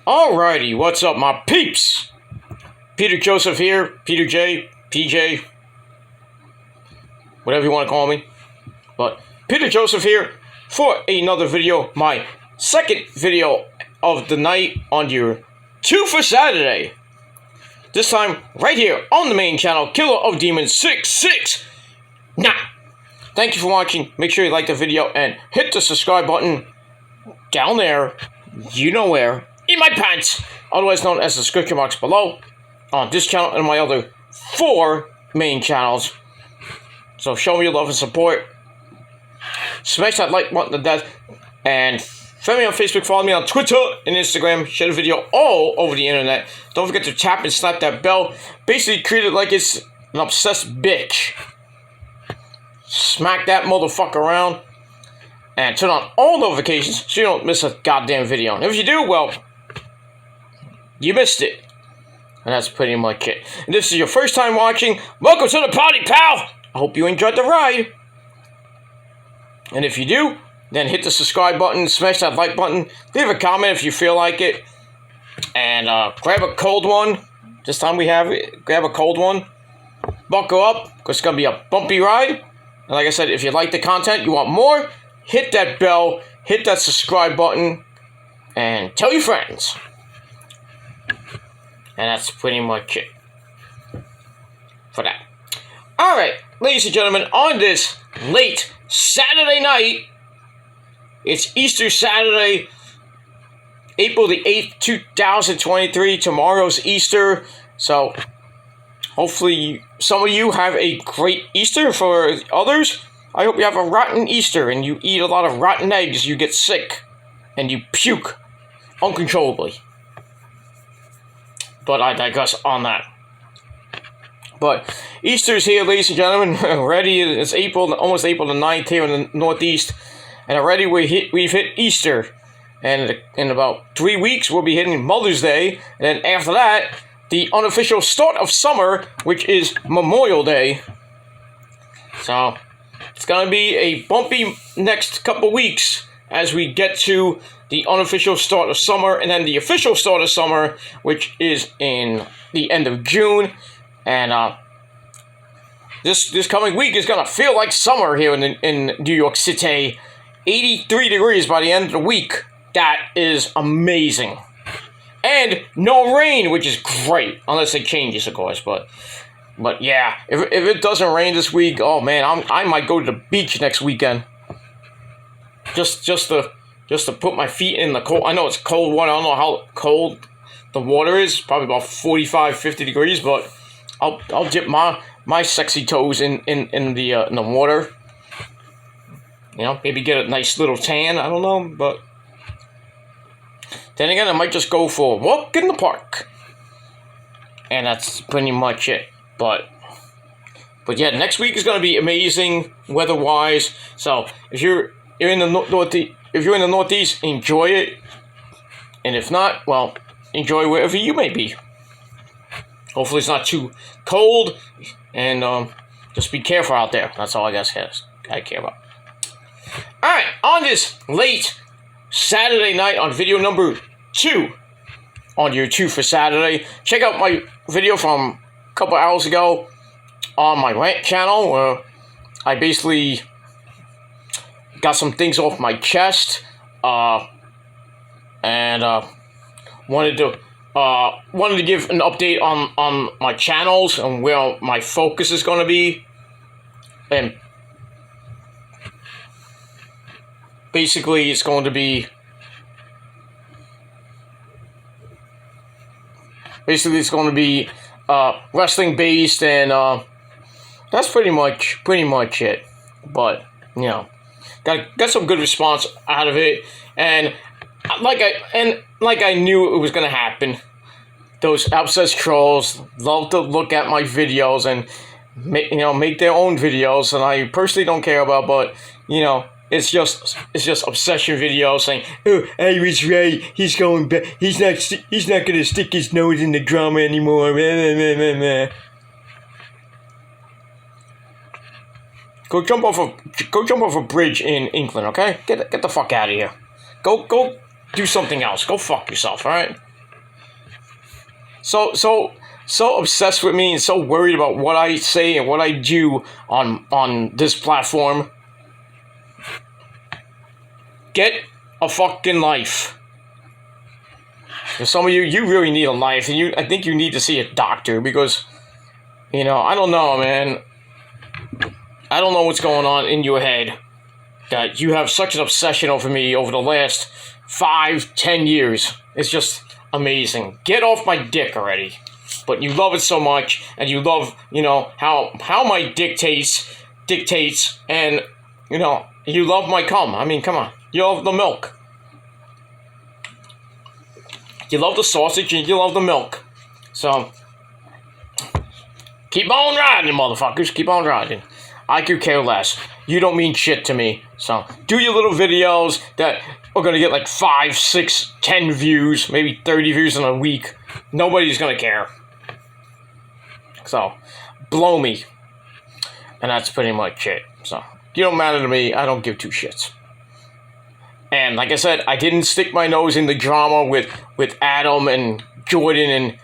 Alrighty, what's up, my peeps? Peter Joseph here, Peter J, PJ, whatever you want to call me. But Peter Joseph here for another video, my second video of the night on your 2 for Saturday. This time, right here on the main channel, Killer of Demons 669. Thank you for watching. Make sure you like the video and hit the subscribe button down there, you know where, in my pants, otherwise known as the description box below, on this channel and my other 4 main channels. So show me your love and support. Smash that like button to death, and friend me on Facebook, follow me on Twitter and Instagram, share the video all over the internet. Don't forget to tap and slap that bell. Basically treat it like it's an obsessed bitch. Smack that motherfucker around and turn on all notifications so you don't miss a goddamn video. And if you do, well, you missed it. And that's pretty much it. And this is your first time watching, welcome to the party, pal! I hope you enjoyed the ride. And if you do, then hit the subscribe button, smash that like button, leave a comment if you feel like it, and grab a cold one. This time we have it. Grab a cold one. Buckle up, because it's going to be a bumpy ride. And like I said, if you like the content, you want more, hit that bell, hit that subscribe button, and tell your friends. And that's pretty much it for that. Alright, ladies and gentlemen, on this late Saturday night, it's Easter Saturday, April the 8th, 2023. Tomorrow's Easter, so hopefully some of you have a great Easter. For others, I hope you have a rotten Easter and you eat a lot of rotten eggs, you get sick, and you puke uncontrollably. But I digress on that. But Easter's here, ladies and gentlemen. Already it's April, almost April the 9th here in the Northeast. And already we've hit Easter. And in about 3 weeks, we'll be hitting Mother's Day. And then after that, the unofficial start of summer, which is Memorial Day. So it's going to be a bumpy next couple weeks as we get to the unofficial start of summer, and then the official start of summer, which is in the end of June. And this coming week is going to feel like summer here in New York City. 83 degrees by the end of the week. That is amazing. And no rain, which is great, unless it changes, of course. But yeah, if it doesn't rain this week, oh man, I might go to the beach next weekend. Just to put my feet in the cold. I know it's cold water. I don't know how cold the water is. Probably about 45, 50 degrees. But I'll dip my sexy toes in the water. You know, maybe get a nice little tan. I don't know, but then again, I might just go for a walk in the park. And that's pretty much it. But yeah, next week is going to be amazing weather-wise. So if you're in the Northeast, enjoy it. And if not, well, enjoy wherever you may be. Hopefully it's not too cold. And just be careful out there. That's all I guess I care about. Alright, on this late Saturday night on video number 2 on your 2 for Saturday, check out my video from a couple hours ago on my rant channel, where I basically got some things off my chest, and wanted to give an update on my channels and where my focus is going to be. And basically it's going to be wrestling based, and that's pretty much it. But you know, got some good response out of it, and like I knew it was gonna happen. Those obsessed trolls love to look at my videos and make their own videos, and I personally don't care about. But you know, it's just obsession videos saying, "Oh, I was right. He's going back. He's not gonna stick his nose in the drama anymore." Go jump off a bridge in England, okay? Get the fuck out of here. Go do something else. Go fuck yourself, all right? so obsessed with me and so worried about what I say and what I do on this platform. Get a fucking life. For some of you, you really need a life, and I think you need to see a doctor because, I don't know, man. I don't know what's going on in your head that you have such an obsession over me over the last 5-10 years. It's just amazing. Get off my dick already. But you love it so much, and you love, how my dictates, and, you love my cum. I mean, come on. You love the milk. You love the sausage, and you love the milk. So, keep on riding, motherfuckers. Keep on riding. I could care less. You don't mean shit to me. So, do your little videos that are going to get like 5, 6, 10 views, maybe 30 views in a week. Nobody's going to care. So, blow me. And that's pretty much it. So, you don't matter to me. I don't give two shits. And like I said, I didn't stick my nose in the drama with Adam and Jordan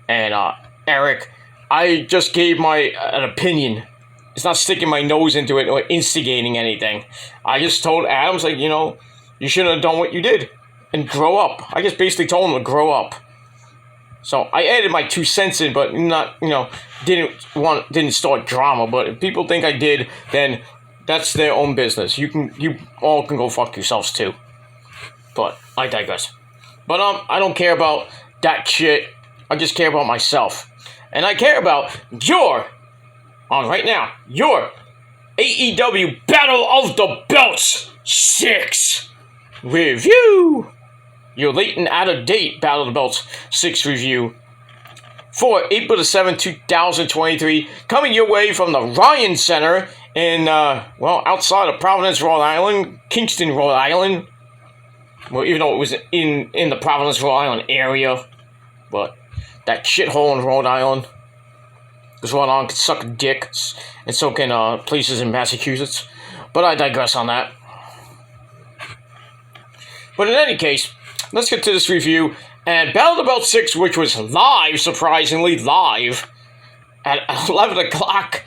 and Eric. I just gave an opinion. It's not sticking my nose into it or instigating anything. I just told Adam, like, you shouldn't have done what you did. And grow up. I just basically told him to grow up. So I added my 2 cents in, but not, didn't start drama. But if people think I did, then that's their own business. You all can go fuck yourselves too. But I digress. But I don't care about that shit. I just care about myself. And I care about your AEW Battle of the Belts 6 review. Your late and out of date Battle of the Belts 6 review for April the 7th, 2023, coming your way from the Ryan Center in, outside of Providence, Rhode Island, Kingston, Rhode Island. Well, even though it was in the Providence, Rhode Island area, but that shithole in Rhode Island. Because Rhode Island can suck a dick, and so can places in Massachusetts. But I digress on that. But in any case, let's get to this review. And Battle of the Belt 6, which was live, surprisingly, live, at 11 o'clock.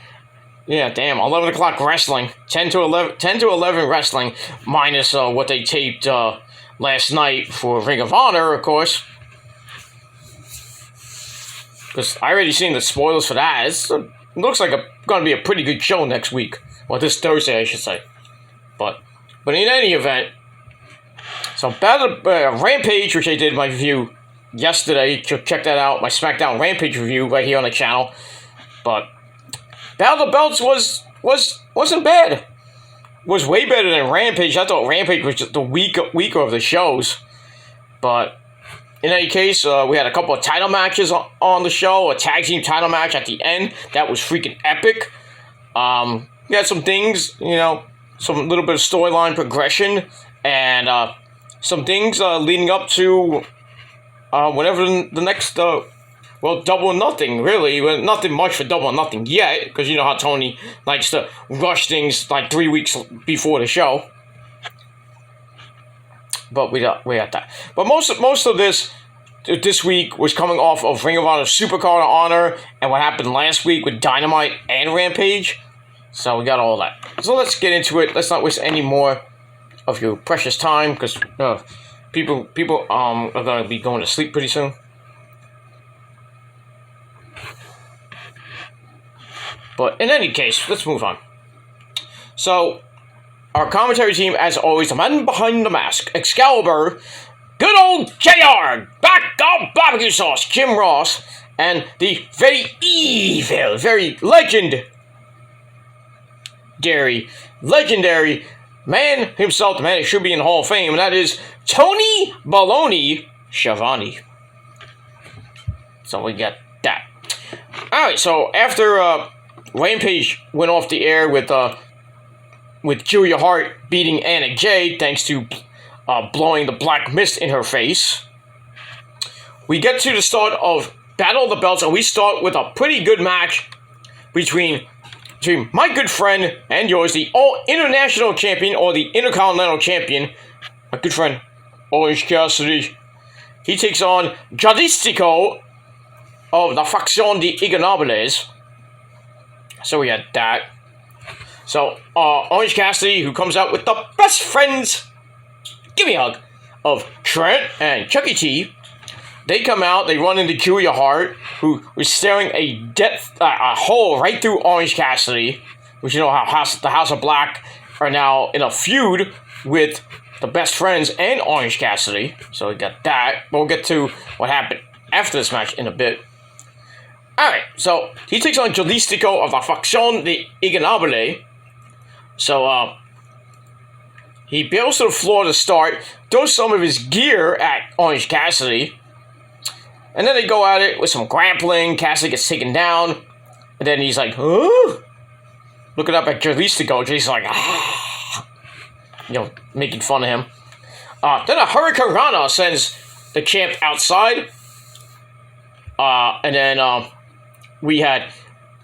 Yeah, damn, 11 o'clock wrestling. 10 to 11 wrestling, minus what they taped last night for Ring of Honor, of course. Because I already seen the spoilers for that. It looks like going to be a pretty good show next week. Well, this Thursday, I should say. But in any event, so Rampage, which I did my review yesterday. Check that out, my SmackDown Rampage review right here on the channel. But Battle of the Belts wasn't bad. Was way better than Rampage. I thought Rampage was just the weaker of the shows. But in any case, we had a couple of title matches on the show. A tag team title match at the end. That was freaking epic. We had some things, some little bit of storyline progression. And some things leading up to whenever the next, Double or Nothing, really. Well, nothing much for Double or Nothing yet. Because you know how Tony likes to rush things like 3 weeks before the show. But we got that. But most of this week was coming off of Ring of Honor Supercard of Honor and what happened last week with Dynamite and Rampage. So we got all that. So let's get into it. Let's not waste any more of your precious time because people are going to be going to sleep pretty soon. But in any case, let's move on. So our commentary team, as always, the man behind the mask, Excalibur, good old JR, back on barbecue sauce, Jim Ross, and the very evil, very legendary man himself, the man who should be in the Hall of Fame, and that is Tony Baloney Schiavone. So we got that. Alright, so after Rampage went off the air with Julia Hart beating Anna Jay thanks to blowing the black mist in her face, we get to the start of Battle of the Belts, and we start with a pretty good match between my good friend and yours, the All-International Champion, or the Intercontinental Champion, my good friend, Orange Cassidy. He takes on Jadistico, of the Facción de Ingobernables. So we had that. So, Orange Cassidy, who comes out with the best friends, give me a hug, of Trent and Chucky T. They come out, they run into Julia Hart, who was staring a hole right through Orange Cassidy, which you know how the House of Black are now in a feud with the best friends and Orange Cassidy. So we got that. We'll get to what happened after this match in a bit. Alright, so he takes on Jalistico of la Facción de Ingobernables. So, he bails to the floor to start, throws some of his gear at Orange Cassidy, and then they go at it with some grappling. Cassidy gets taken down, and then he's like, huh? Looking up at Jalistico, Jalistico's like, ah, you know, making fun of him. Then a Hurricane Rana sends the champ outside, and then, we had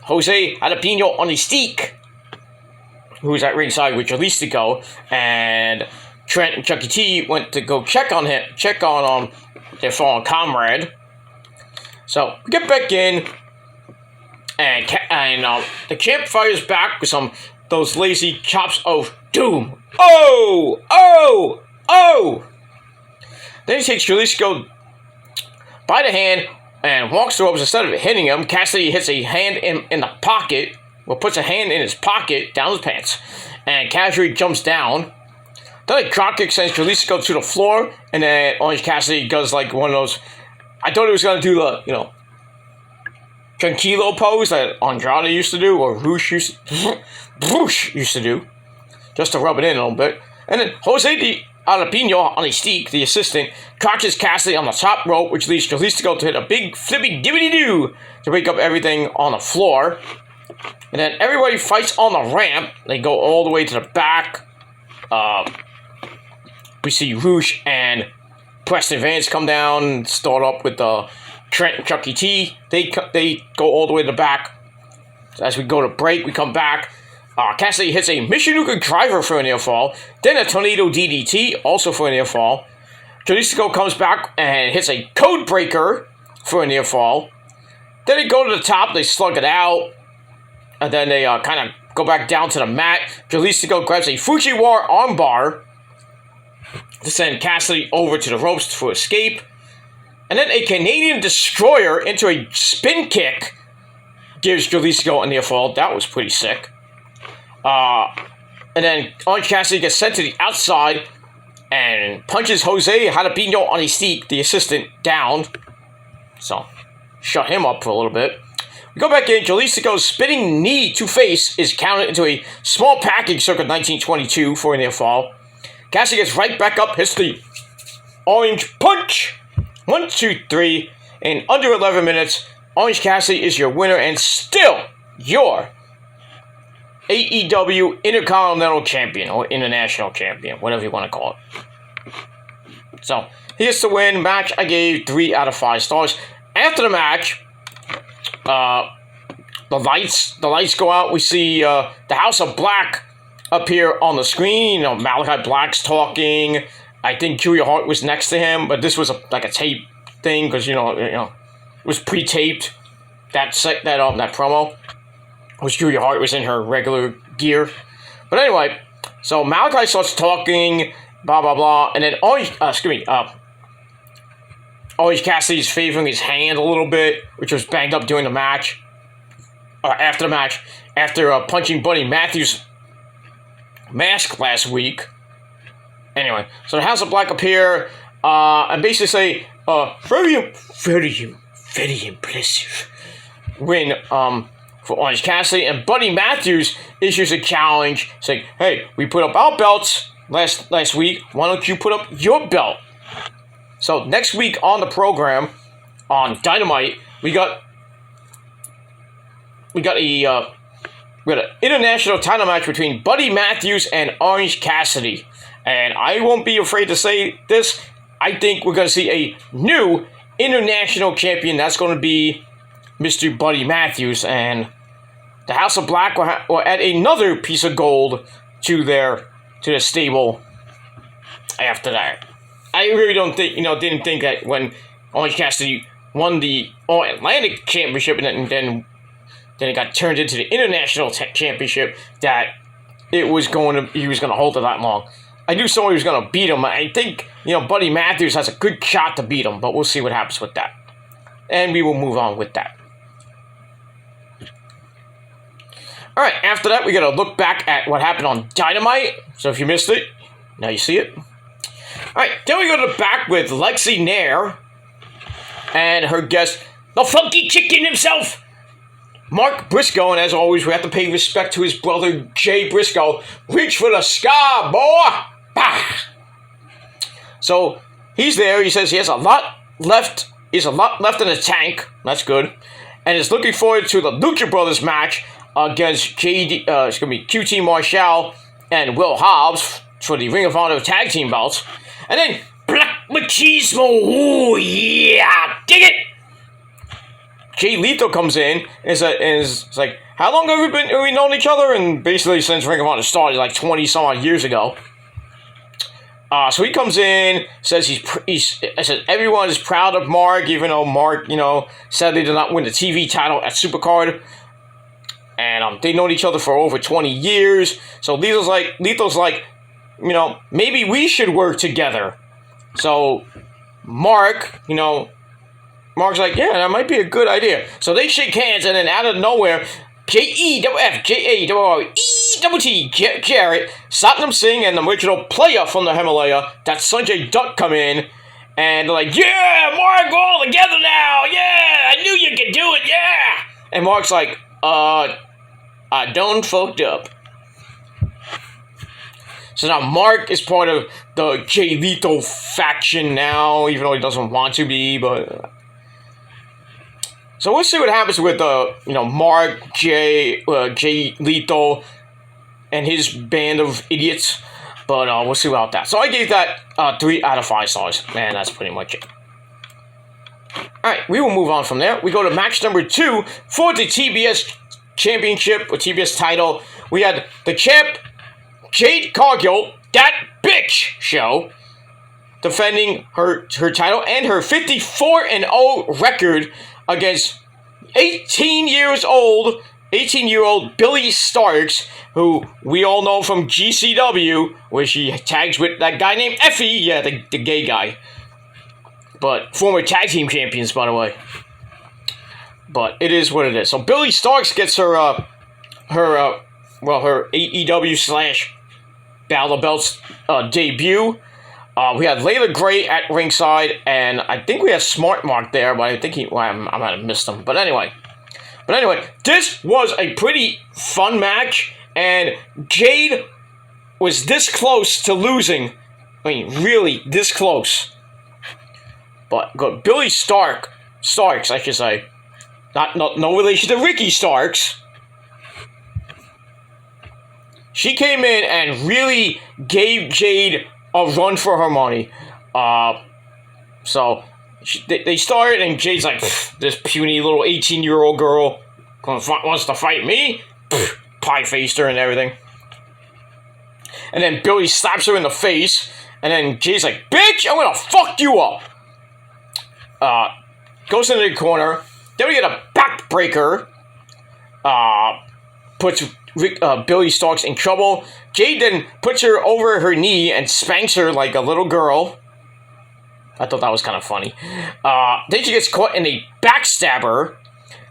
Jose Jalapeno on the stick, who was at ringside with Jalistico, and Trent and Chucky T went to go check on their fallen comrade. So we get back in, and the champ fires back with those lazy chops of doom. Oh! Then he takes Jalistico by the hand and walks the ropes. Instead of hitting him, Cassidy hits a hand in the pocket, or puts a hand in his pocket, down his pants, and Cassidy jumps down. Then a dropkick sends Jalistico to the floor, and then Orange Cassidy does like one of those, I thought he was going to do the, you know, tranquilo pose that Andrade used to do, or Rush used to do, just to rub it in a little bit. And then Jose Jalapeno on a stick, the assistant, catches Cassidy on the top rope, which leads Jalistico to hit a big flippy dibbity-doo to break up everything on the floor. And then everybody fights on the ramp. They go all the way to the back. We see Rush and Preston Vance come down, start up with Trent and Chucky T. They go all the way to the back. So as we go to break, we come back. Cassidy hits a Michinoku driver for a near fall. Then a tornado DDT, also for a near fall. Jalistico comes back and hits a code breaker for a near fall. Then they go to the top, they slug it out. And then they kind of go back down to the mat. Jalistico grabs a Fujiwara armbar to send Cassidy over to the ropes for escape. And then a Canadian Destroyer into a spin kick gives Jalistico a near fall. That was pretty sick. And then Orange Cassidy gets sent to the outside and punches Jose Jalapeno on a stick, the assistant, down. So, shut him up for a little bit. We go back in. Jalistico's spinning knee to face is counted into a small package circa 1922 for a near fall. Cassidy gets right back up, hits the orange punch. 1, 2, 3. In under 11 minutes, Orange Cassidy is your winner and still your AEW Intercontinental Champion, or International Champion, whatever you want to call it. So, here's the win. Match I gave 3 out of 5 stars. After the match, the lights go out. We see the House of Black appear on the screen. You know, Malachi Black's talking. I think Julia Hart was next to him, but this was like a tape thing because you know it was pre-taped. That promo. Which Julia Hart was in her regular gear. But anyway, so Malachi starts talking, blah, blah, blah, and then Orange Cassidy's favoring his hand a little bit, which was banged up during the match. After the match, after punching Buddy Matthews' mask last week. Anyway, so the House of Black appear, and basically say, very impressive win, for Orange Cassidy, and Buddy Matthews issues a challenge saying, hey, we put up our belts last week, why don't you put up your belt? So next week on the program, on Dynamite, we got an international title match between Buddy Matthews and Orange Cassidy, and I won't be afraid to say this, I think we're going to see a new international champion. That's going to be Mr. Buddy Matthews, and the House of Black will add another piece of gold to their stable after that. I really don't think, didn't think that when Orange Cassidy won the All-Atlantic Championship, and then it got turned into the International Championship, that he was going to hold it that long. I knew somebody was going to beat him. I think, Buddy Matthews has a good shot to beat him, but we'll see what happens with that. And we will move on with that. All right, after that, we got to look back at what happened on Dynamite. So if you missed it, now you see it. All right, then we go to the back with Lexi Nair and her guest, the Funky Chicken himself, Mark Briscoe. And as always, we have to pay respect to his brother, Jay Briscoe. Reach for the sky, boy! Bah! So he's there. He says he has a lot left. He has a lot left in the tank. That's good. And is looking forward to the Lucha Brothers match against it's going to be QT Marshall and Will Hobbs for the Ring of Honor Tag Team belts. And then Black Machismo, ooh, yeah, dig it! Jay Lethal comes in and is like, how long have we known each other? And basically since Ring of Honor started, like 20 some odd years ago. So he comes in, says I said everyone is proud of Mark, even though Mark, sadly did not win the TV title at Supercard. And they've known each other for over 20 years. So Lethal's like, maybe we should work together. So Mark's like, yeah, that might be a good idea. So they shake hands, and then out of nowhere, J-E-F-F-J-A-R-E-T Jarrett, Satnam Singh, and the original player from the Himalaya, that Sanjay Dutt, come in, and they're like, yeah, Mark, we're all together now, yeah, I knew you could do it, yeah. And Mark's like, I done fucked up. So now Mark is part of the Jay Lethal faction now, even though he doesn't want to be, but... So we'll see what happens with, Mark, Jay Lethal, and his band of idiots, but we'll see about that. So I gave that 3 out of 5 stars, and that's pretty much it. Alright, we will move on from there. We go to match number 2 for the TBS Championship, or TBS title. We had the champ, Jade Cargill, that bitch show, defending her title and her 54-0 record against 18-year-old Billy Starks, who we all know from GCW, where she tags with that guy named Effie, yeah, the gay guy. But former tag team champions, by the way. But it is what it is. So Billy Starks gets her AEW / Battle of Belts debut. We had Layla Gray at ringside, and I think we had Smart Mark there, but I think I might have missed him. But anyway, this was a pretty fun match, and Jade was this close to losing. I mean, really this close. But Billy Starks, I should say, no relation to Ricky Starks. She came in and really gave Jade a run for her money. So they started, and Jade's like, this puny little 18-year-old girl wants to fight me? Pie-faced her and everything. And then Billy slaps her in the face, and then Jade's like, bitch, I'm gonna fuck you up. Goes into the corner. Then we get a backbreaker. Puts Billy Starks in trouble. Jade then puts her over her knee and spanks her like a little girl. I thought that was kind of funny. Then she gets caught in a backstabber.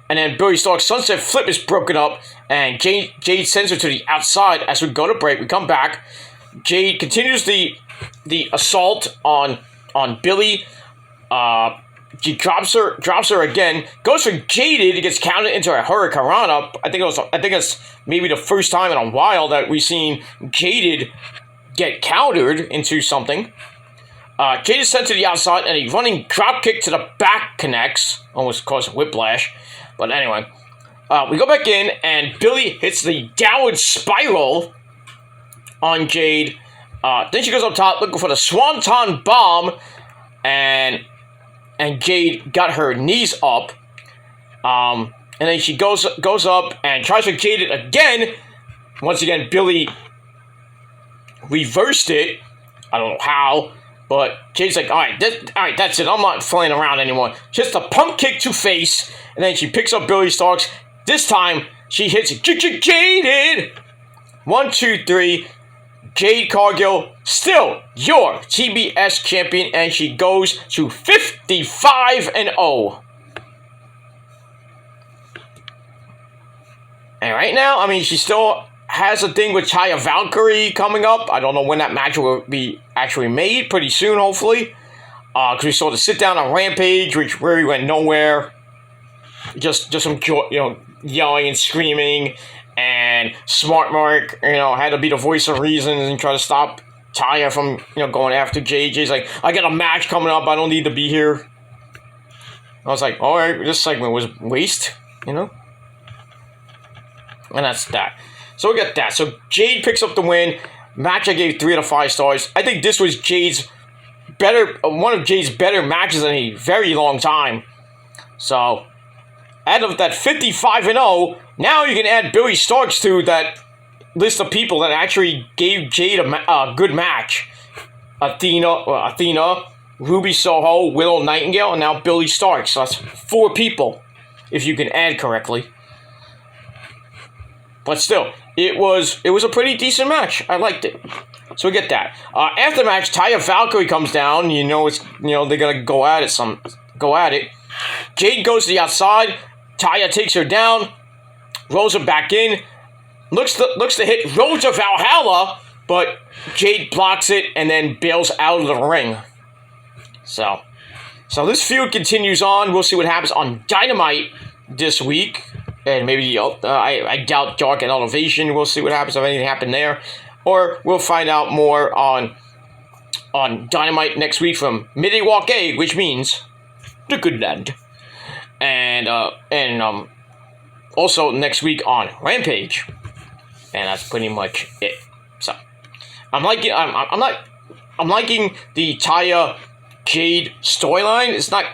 And then Billy Starks' sunset flip is broken up. And Jade sends her to the outside. As we go to break, we come back. Jade continues the assault on Billy. She drops her again. Goes for Jaded. It gets counted into a Hurricanrana. I think it's maybe the first time in a while that we've seen Jaded get countered into something. Jade is sent to the outside, and a running drop kick to the back connects, almost causing whiplash. But anyway, we go back in, and Billy hits the downward spiral on Jade. Then she goes up top looking for the Swanton Bomb, and Jade got her knees up. And then she goes up and tries to Jade it again. Once again, Billy reversed it. I don't know how. But Jade's like, all right, that's it. I'm not playing around anymore. Just a pump kick to face, and then she picks up Billy Starks. This time, she hits Jaded. 1, 2, 3. Jade Cargill, still your TBS champion, and she goes to 55-0. And right now, I mean, she still has a thing with Taya Valkyrie coming up. I don't know when that match will be actually made. Pretty soon, hopefully. Because we saw the sit-down on Rampage, which really went nowhere. Just some, yelling and screaming. And Smart Mark, had to be the voice of reason and try to stop Taya from, going after JJ's like, I got a match coming up. I don't need to be here. I was like, all right, this segment was waste, And that's that. So we got that. So Jade picks up the win. Match I gave 3 out of 5 stars. I think this was one of Jade's better matches in a very long time. So, out of that 55-0, now you can add Billy Starks to that list of people that actually gave Jade a good match. Athena, Ruby Soho, Willow Nightingale, and now Billy Starks. So that's 4 people, if you can add correctly. But still, it was a pretty decent match. I liked it. So we get that. After the match, Taya Valkyrie comes down. They're gonna go at it. Jade goes to the outside. Taya takes her down, rolls her back in. Looks to hit Road to Valhalla, but Jade blocks it and then bails out of the ring. So this feud continues on. We'll see what happens on Dynamite this week. And maybe, I doubt Dark and Elevation. We'll see what happens if anything happened there. Or we'll find out more on Dynamite next week from Midday Walk A, which means the Good Land. And also next week on Rampage. And that's pretty much it. So, I'm liking the Taya Jade storyline. It's not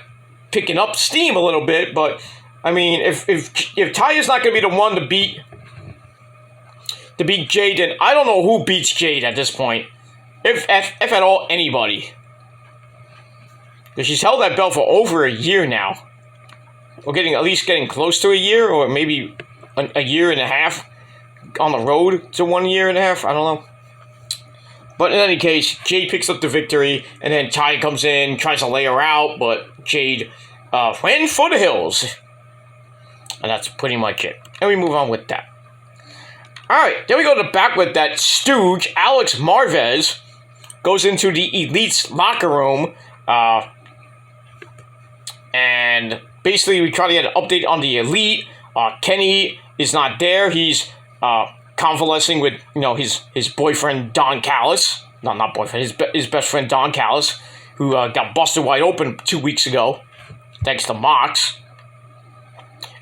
picking up steam a little bit, but I mean, if Taya's not going to be the one to beat Jade, then I don't know who beats Jade at this point. If at all, anybody. Because she's held that belt for over a year now. We're at least getting close to a year, or maybe a year and a half on the road to 1 year and a half. I don't know. But in any case, Jade picks up the victory, and then Taya comes in, tries to lay her out, but Jade ran for the hills. And that's pretty much it. And we move on with that. Alright, then we go to the back with that stooge, Alex Marvez, goes into the Elite's locker room. And basically we try to get an update on the Elite. Kenny is not there. He's convalescing with, his boyfriend, Don Callis. No, not boyfriend. His best friend, Don Callis, who got busted wide open 2 weeks ago. Thanks to Mox.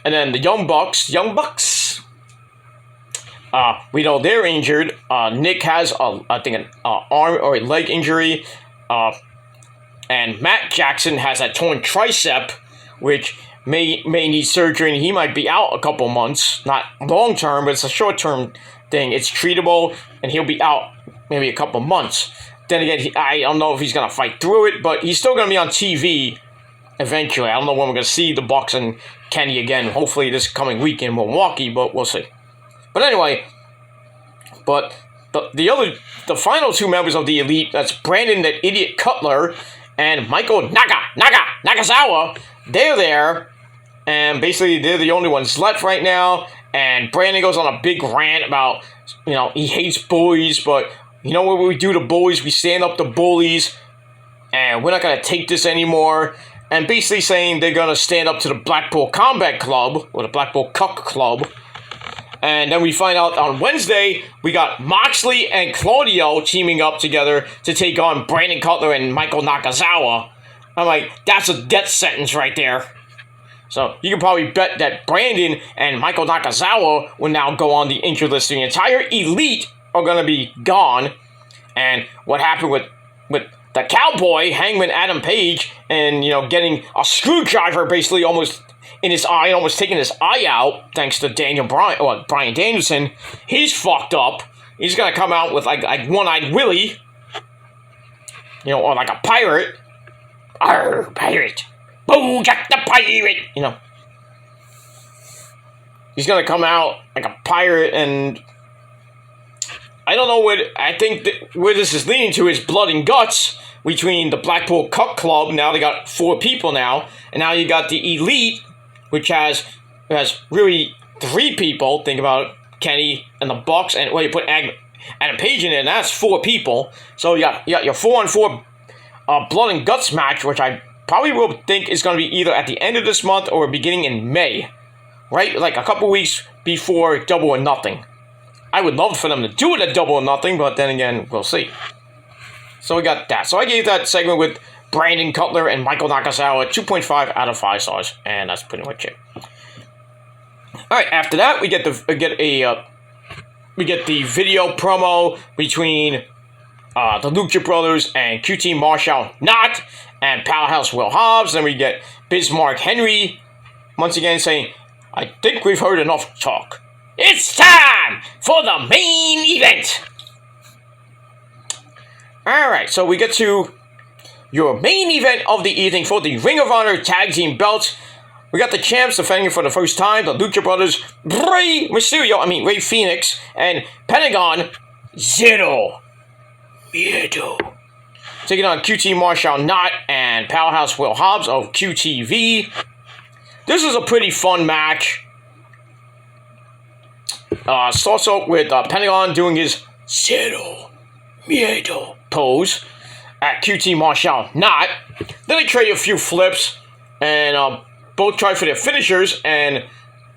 And then the Young Bucks, we know they're injured. Nick has, an arm or a leg injury. And Matt Jackson has a torn tricep, which may need surgery, and he might be out a couple months. Not long term, but it's a short term thing. It's treatable, and he'll be out maybe a couple months. Then again, I don't know if he's going to fight through it, but he's still going to be on TV eventually. I don't know when we're going to see the Bucks and Kenny again. Hopefully this coming week in Milwaukee, but we'll see. But anyway, the final 2 members of the Elite, that's Brandon, that idiot Cutler, and Michael Nagasawa, they're there, and basically they're the only ones left right now. And Brandon goes on a big rant about, he hates bullies, but what we do to bullies? We stand up to bullies, and we're not going to take this anymore. And basically saying they're going to stand up to the Blackpool Combat Club, or the Blackpool Cuck Club. And then we find out on Wednesday, we got Moxley and Claudio teaming up together to take on Brandon Cutler and Michael Nakazawa. I'm like, that's a death sentence right there. So you can probably bet that Brandon and Michael Nakazawa will now go on the injured list. The entire Elite are going to be gone. And what happened with the Cowboy, Hangman Adam Page, and, getting a screwdriver basically almost in his eye, almost taking his eye out, thanks to Bryan Danielson. He's fucked up. He's going to come out with, like One-Eyed Willie. You know, or like a pirate. Arr, pirate. Bojack the pirate. You know. He's going to come out like a pirate, and I don't know what, I think where this is leading to is blood and guts between the Blackpool Cup Club. Now they got 4 people now, and now you got the Elite, which has really 3 people. Think about Kenny and the Bucks, and well, you put Adam Page in it, and that's 4 people. So you got your 4-on-4 blood and guts match, which I probably will think is going to be either at the end of this month or beginning in May. Right? Like a couple weeks before Double or Nothing. I would love for them to do it at Double or Nothing, but then again, we'll see. So we got that. So I gave that segment with Brandon Cutler and Michael Nakazawa 2.5 out of 5 stars, and that's pretty much it. All right, after that, we get the video promo between the Lucha Brothers and QT Marshall Not and Powerhouse Will Hobbs. Then we get Bismarck Henry once again saying, I think we've heard enough talk. It's time for the main event. Alright, so we get to your main event of the evening for the Ring of Honor Tag Team belts. We got the champs defending for the first time, the Lucha Brothers, Rey Fenix, and Pentagon Zero Miedo. Taking on QT Marshall Not and Powerhouse Will Hobbs of QTV. This is a pretty fun match. Starts out with Pentagon doing his Zero Miedo pose at QT Marshall Not. Then they trade a few flips, and both try for their finishers, and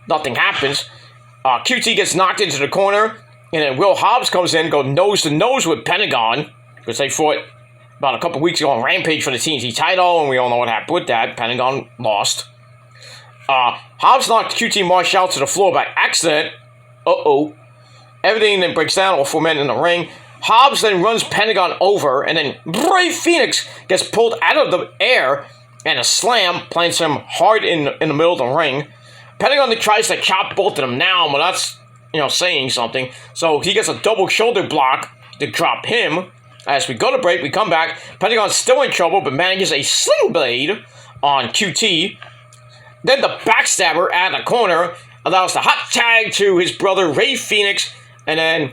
nothing happens. QT gets knocked into the corner, and then Will Hobbs comes in, go nose to nose with Pentagon, because they fought about a couple weeks ago on Rampage for the TNT title, and we all know what happened with that. Pentagon lost. Hobbs knocked QT Marshall to the floor by accident. Everything then breaks down, all 4 men in the ring. Hobbs then runs Pentagon over, and then Rey Fenix gets pulled out of the air, and a slam plants him hard in the middle of the ring. Pentagon then tries to chop both of them down, but that's, saying something. So he gets a double shoulder block to drop him. As we go to break, we come back. Pentagon's still in trouble, but manages a sling blade on QT. Then the backstabber out of the corner allows the hot tag to his brother Rey Fenix, and then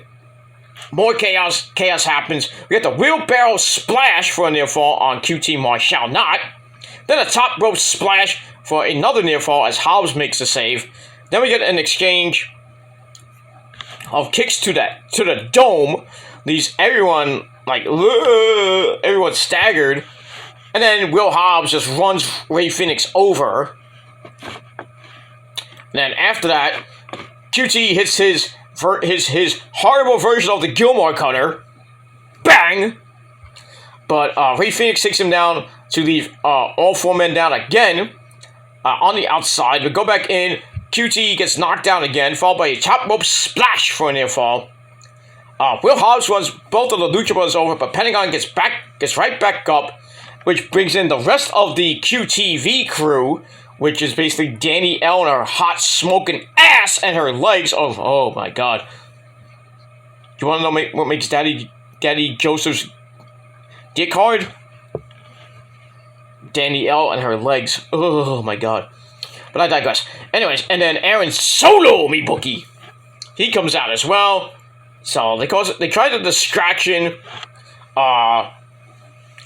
more chaos happens. We get the wheelbarrow splash for a near fall on QT Marshall Not. Then a top rope splash for another near fall as Hobbs makes the save. Then we get an exchange of kicks to the dome. Leaves everyone everyone staggered, and then Will Hobbs just runs Rey Fenix over. And then after that, QT hits his horrible version of the Gilmore Cutter. Bang! But Rey Fenix takes him down to leave all 4 men down again on the outside. We go back in. QT gets knocked down again, followed by a top rope splash for a near fall. Will Hobbs runs both of the Lucha Brothers over, but Pentagon gets right back up, which brings in the rest of the QTV crew, which is basically Danny L and her hot smoking ass and her legs. Oh my god. Do you want to know what makes Daddy Joseph's dick hard? Danny L and her legs. Oh my god. But I digress. Anyways, and then Aaron Solo, me bookie. He comes out as well. So they try the distraction.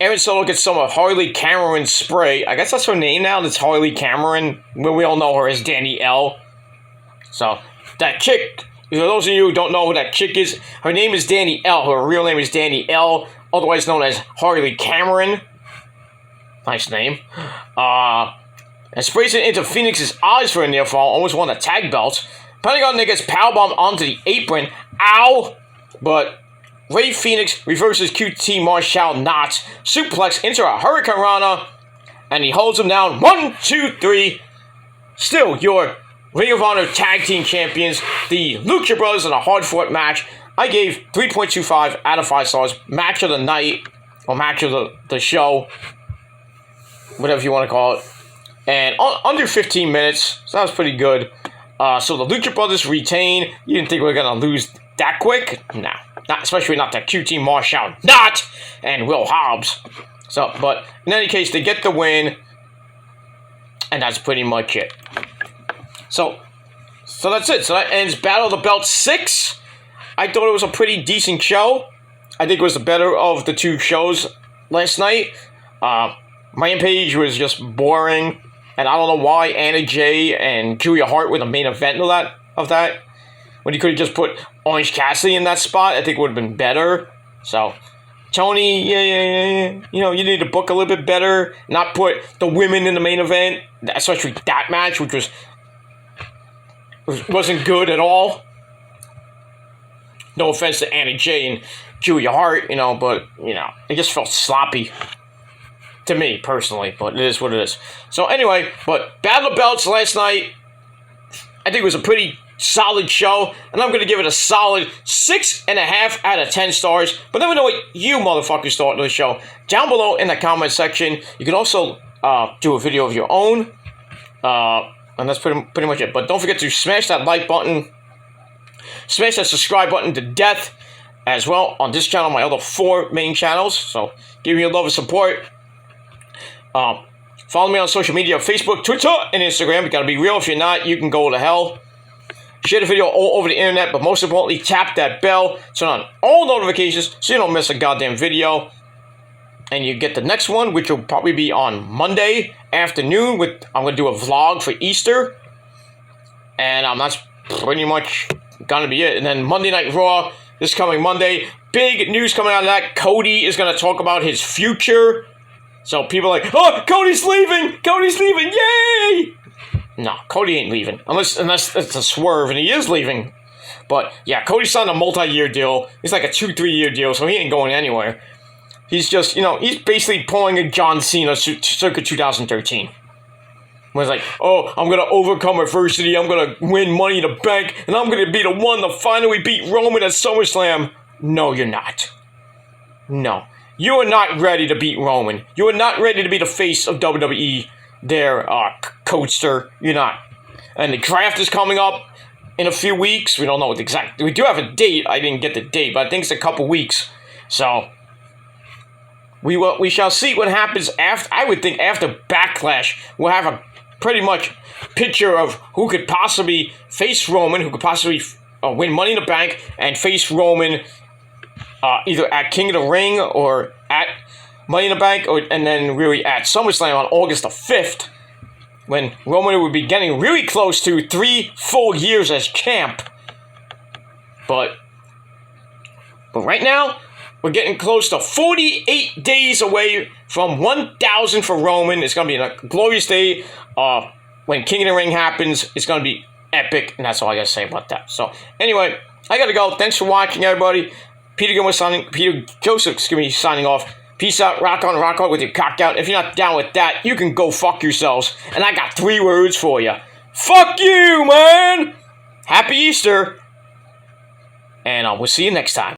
Aaron Solo gets some of Harley Cameron's spray. I guess that's her name now. That's Harley Cameron. We all know her as Danny L. So that chick, for those of you who don't know who that chick is, her name is Danny L. Her real name is Danny L, otherwise known as Harley Cameron. Nice name. And sprays it into Phoenix's eyes for a near fall. Almost won the tag belts. Pentagon then gets powerbombed onto the apron. Ow! But Rey Fenix reverses QT Marshall Not suplex into a Hurricane Rana, and he holds him down. 1, 2, 3. Still your Ring of Honor Tag Team Champions, the Lucha Brothers, in a hard-fought match. I gave 3.25 out of 5 stars. Match of the night, or match of the show, whatever you want to call it. And under 15 minutes, so that was pretty good. So the Lucha Brothers retain. You didn't think we were going to lose that quick? Nah. especially not the QT Marshall, not, and Will Hobbs. So, but in any case, they get the win, and that's pretty much it. So that's it. So that ends Battle of the Belt 6. I thought it was a pretty decent show. I think it was the better of the two shows last night. Rampage was just boring, and I don't know why Anna Jay and Julia Hart were the main event of that. When you could have just put Orange Cassidy in that spot, I think it would have been better. So, Tony, yeah. You know, you need to book a little bit better. Not put the women in the main event, especially that match, which wasn't good at all. No offense to Anna Jay and Julia Hart, you know, but, you know, it just felt sloppy. To me, personally, but it is what it is. So, anyway, but Battle of Belts last night, I think it was a pretty solid show, and I'm going to give it a solid 6.5 out of 10 stars. But let me know what you motherfuckers thought of the show down below in the comment section. You can also do a video of your own, and that's pretty much it. But don't forget to smash that like button, smash that subscribe button to death as well on this channel, my other 4 main channels. So give me your love and support. Follow me on social media, Facebook, Twitter, and Instagram. You gotta be real. If you're not, you can go to hell. Share the video all over the internet, but most importantly, tap that bell, turn on all notifications so you don't miss a goddamn video. And you get the next one, which will probably be on Monday afternoon. I'm gonna do a vlog for Easter, and that's pretty much gonna be it. And then Monday Night Raw this coming Monday. Big news coming out of that. Cody is gonna talk about his future. So people are like, oh, Cody's leaving! Cody's leaving! Yay! No, Cody ain't leaving. Unless it's a swerve and he is leaving. But yeah, Cody signed a multi-year deal. It's like a 2-3 year deal, so he ain't going anywhere. He's just, you know, he's basically pulling a John Cena circa 2013. Where it's like, oh, I'm going to overcome adversity, I'm going to win Money in the Bank, and I'm going to be the one to finally beat Roman at SummerSlam. No, you're not. No. You are not ready to beat Roman. You are not ready to be the face of WWE there, Coaster. You're not. And the draft is coming up in a few weeks. We don't know what exactly. We do have a date. I didn't get the date, but I think it's a couple weeks. So, we shall see what happens after. I would think after Backlash, we'll have a pretty much picture of who could possibly face Roman, who could possibly win Money in the Bank, and face Roman either at King of the Ring or at Money in the Bank, and then really at SummerSlam on August the 5th, when Roman would be getting really close to 3 full years as champ. But right now, we're getting close to 48 days away from 1,000 for Roman. It's going to be a glorious day. When King of the Ring happens, it's going to be epic, and that's all I got to say about that. So, anyway, I got to go. Thanks for watching, everybody. Peter Joseph signing off. Peace out, rock on, rock out with your cock out. If you're not down with that, you can go fuck yourselves. And I got 3 words for you. Fuck you, man! Happy Easter! And we'll see you next time.